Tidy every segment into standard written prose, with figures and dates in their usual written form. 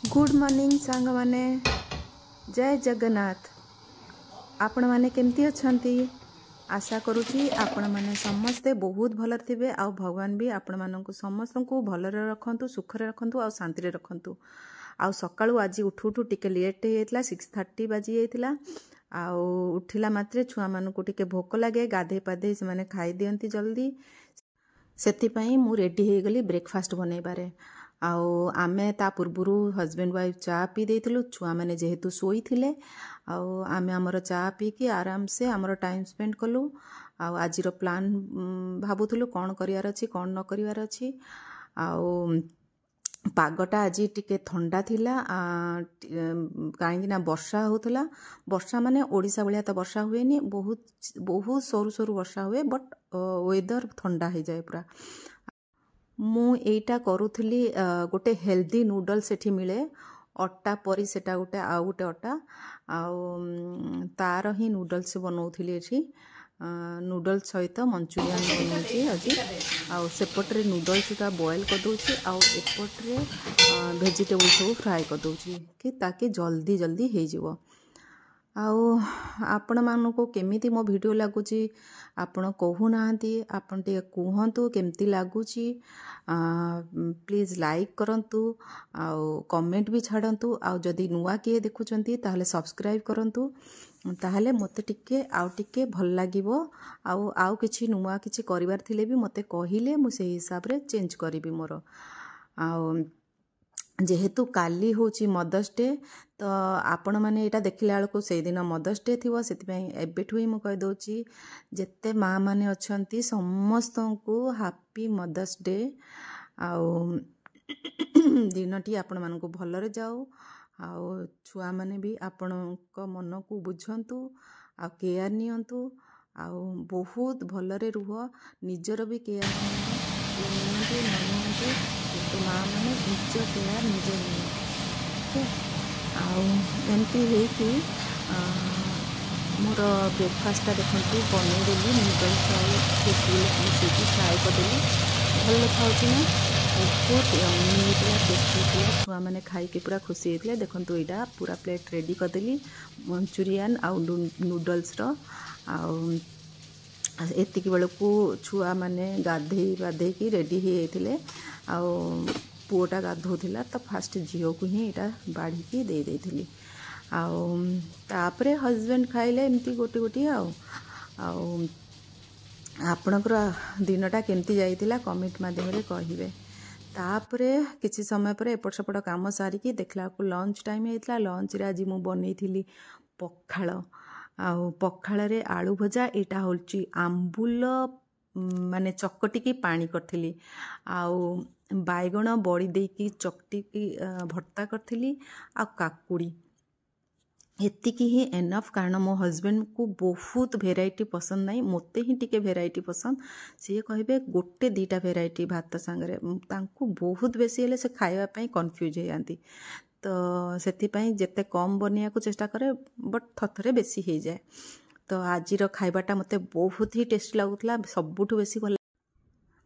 Good morning सांग माने जय जगन्नाथ। आपण माने केमती अछंती? आशा करूची आपण माने समस्ते बहुत भल थिबे आ भगवान भी आपण मानकु समस्त को भलरे रखंतु, सुखरे रखंतु आ शांति रे रखंतु। आ सकाळू आज उठू उठू टिके लेट हेतला 6:30 बाजी हेतला। आ उठिला मात्रे छुआ मानकु टिके भोक लागे, गाधे पाधे से माने खाई दियंती जल्दी। सेति पई मु रेडी हे गली ब्रेकफास्ट बनै बारे। आउ आमे ता पूर्वरु हस्बैंड वाइफ चा पी देथिलु। छुआ माने जेहेतु सोई थिले आउ आमे हमर चा पी के आराम से हमर टाइम स्पेंड कलु। आउ आजिरो प्लान भाबुथुलु कोन करियार अछि कोन न करियार अछि। आउ पागटा आज टिके ठंडा थिला कहीं वर्षा होतला। वर्षा माने ओडिशा भलिया तो वर्षा हुएनी, बहुत बहुत सरू सरू वर्षा हुए, बट वेदर ठंडा हो जाए पूरा। मु एटा करूथली गोटे हेल्दी नूडल्स सेठी मिले अट्टा परी सेटा गोटे आ गोटे अट्टा तार ही नूडल्स बनाउथली एठी। नूडल्स सहित मंचूरियन बनाउची आज। आउ सेपटरे नूडल्स का बॉयल कर दोची आउ एपटरे वेजिटेबल सब फ्राई कर दोची कि ताकि जल्दी जल्दी हे जिवो। आउ आपण मानको केमिति मो वीडियो लागुची आपण कहू नाहंती, आपण टे कहंतु केमती लागुची। प्लीज लाइक करंतु आउ कमेंट भी छाड़ंतु। आउ जदि नुआ किए देखुचंती ताहले सब्सक्राइब करंतु, ताहले मते टिके भल लागिवो। आउ किछि नुआ किछि करिवार थिले भी मते कहिले मु सेही हिसाब रे चेंज करिवि मोर। आउ जेहेतु काली होची मदर्स डे, तो आपण माने एटा देखिला बेलको से दिन मदर्स डे थिवो, सेति पई एबेठु ही मु कहि दोची जेते माँ माने अछंती समस्त को हैप्पी मदर्स डे। आउ दिनटी आपण मानको भलरे जाऊ। आउ छुआ माने भी आपण को मन को बुझंतु आ केयर नियंतु। आउ बहुत भलरे रुह, निजर भी केयर नियंतु नियंतु तो माँ मैंने निज केयर निजे निये। आउ एमती है मोर ब्रेकफास्ट देखते बनईदेली नूडल्स मिसेक फ्राए करदेली। भल देखा ना, बहुत यम्मी होता, टेस्टी होता। छुआ मैंने खाई पूरा खुशी होते। देखो यहाँ पूरा प्लेट रेडी करदेली मंचूरियन आउ नूडल्स एतिक बेलू छुआ मैंने गाधे बाधे की रेडी होते। आउ पुओटा गाधोला तो फास्ट झील को ही यहाँ बाढ़ी की दे देथिली। आउ तापरे हस्बैंड खाइले एमती गोटी गोटी। आउ आपणकर दिनटा केमती जाइतिला कमेंट माध्यम रे कहिबे। तापरे किछि समय पर एपट सेपट काम सारिकी देखला को लंच टाइम हेतला। लंच रे आज मु बनैथिली पखाळ। आउ पखाळ रे आलू भजा, एटा होलची आंबुल माने चकटी की पानी करथिली। आउ बायगण बड़ी देकी चकटी की भर्ता करथिली। आ काकुड़ी एतिकी ही एनफ, कारण मो हस्बैंड को बहुत भेराइटी पसंद नहीं, मोते ही टिके भेराइटी पसंद। सी कहे गोटे दीटा भेराइटी भात सांगरे तांको बहुत बेसी हेले से खाइबा पई कंफ्यूज हो जाती। तो सेतिपई जेते कम बनिया को चेष्टा करे, बट थथरे बेसी हो जाए। तो आजिर खाइबाटा मते बहुत ही टेस्टी लागुतला। सबुठु बेसी भल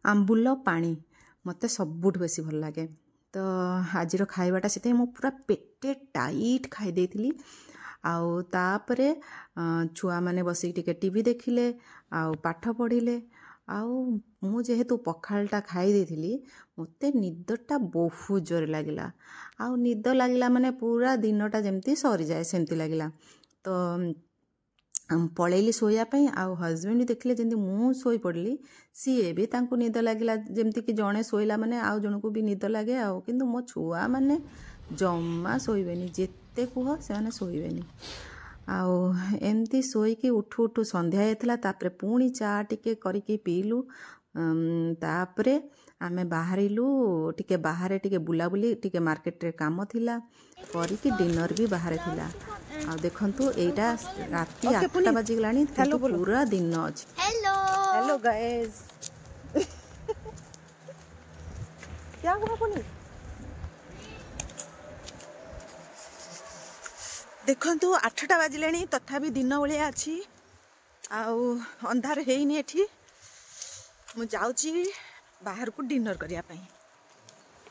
आंबुल पानी मते सबुठु बेसी भल लागे। तो आजिर खाइबाटा सेते मु पूरा पेटे टाइट खाई देथिली। आउ तापरे छुआ माने बसी टिके टीवी देखिले आउ पाठ पढ़िले। आउ मु जेहेतु पखालटा खाई देथिली मते निदटा बहुत जोर लागिला। आउ निद लागिला माने पूरा दिनटा जेमती सरी जाए सेमती लागिला। तो पलैली सोया पई। आउ हस्बैंड देखिले जेंती मु सोई पड़ली, सीए भी तांको निद लागिला जेमती कि जणे सोइला माने आउ जणको भी निद लागे। आउ किंतु मो छुआ माने जम्मा सोइबेनी, जेते कुह से माने सोइबेनी। आउ एमती सोईकी उठू उठू संध्या हेतला। तापरे पुणी चा टिके करिकी पीलु। तापरे आमे बाहरिलु टिके बाहरे टिके बुलाबुली टिके मार्केट रे काम थिला करिकी डिनर भी बाहरे थिला। आ देखंतु एटा राती 8टा बाजी गलानी, पूरा दिन अछि। Hello hello guys. क्या हुआ पुनी? देखंतु 8टा बाजिलानी तथापि दिन भलिया अछि। आउ अंधार हेइनी एठी। मु जाउची बाहर को डिनर करिया पई।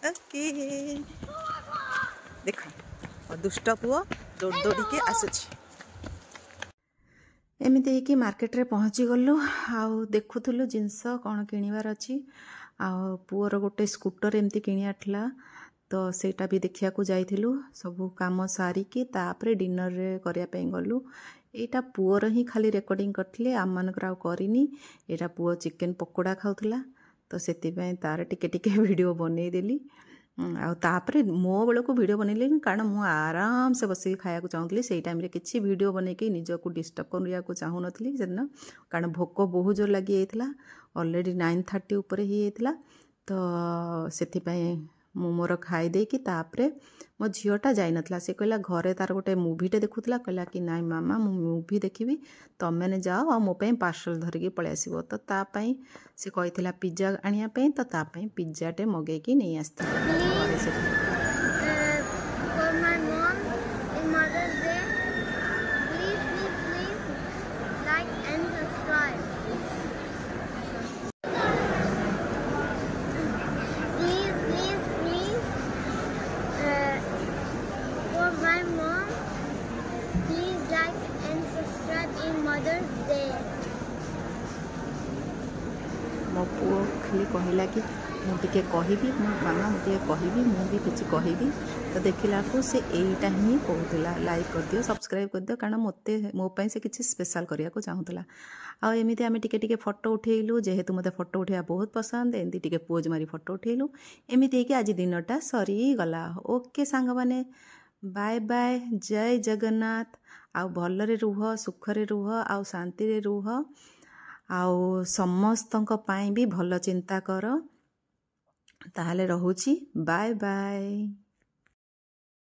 ओके देख दुष्ट पुओ दौड़ दौड़ी आसुची एमती कि मार्केट रे पहुँची गलु आउ देखुलु जिनस कौन किणवार अच्छी आउ पुअर गोटे स्कूटर एमती किणियार तो सेटा भी देखिया को जाइथिलु सबु काम सारिकी तापरे डिनर रे करिया पे गलु एटा पुअर ही खाली रेकर्डिंग करथिले आम मानकर आउ करिनी एटा पुअ चिकेन पकोड़ा खाउथला तो सेति पय तार टिके टिके वीडियो बनै देली आउ तापरे मो बेल को वीडियो बनैली कारण मु आराम से बसिक खाया चाहूली से टाइम किसी वीडियो बनैकी निजक डिस्टर्ब करिया को चाहू नथली सेदिन कारण भोक बहुत जोर लगी जाइथिला ऑलरेडी 9:30 ऊपर ही जाइथिला तो सेति पय मु मोर खाई देकी तापरे मो झीटा जाई नथला से कहला घरे तार गोटे मूवीटे देखुला कहला कि नाई मामा मु मूवी देखिबी तम मैंने जाओ आ मो पे पार्सल धरिकी पळै आसीबो तो ता पई से कहिथिला पिज्जा आनिया पे तो ता पई पिज्जाटे मगेकी नहीं आस्थिला मो पुओ खाली कहला कि मुझे कहबी मामा मुझे कहबी मुझे किसी कहबी तो देखला को से एटा ही कहूला लाइक कर दियो सब्सक्राइब कर दियो कारण मते मोपाई से किसी स्पेशल करिया को चाहूला आ एमती आम टिके फोटो उठेलु जेहेतु मते फोटो उठेया बहुत पसंद एमती टिके पोज मारी फोटो उठेलु एमती कि आज दिनटा सरी गला ओके सांग माने बाय बाय जय जगन्नाथ आ भलरे रुह सुखरे रुह आ शांति रे रुह आउ समस्तंक पाई भी भल चिंता कर ताहले रहुची बाय बाय।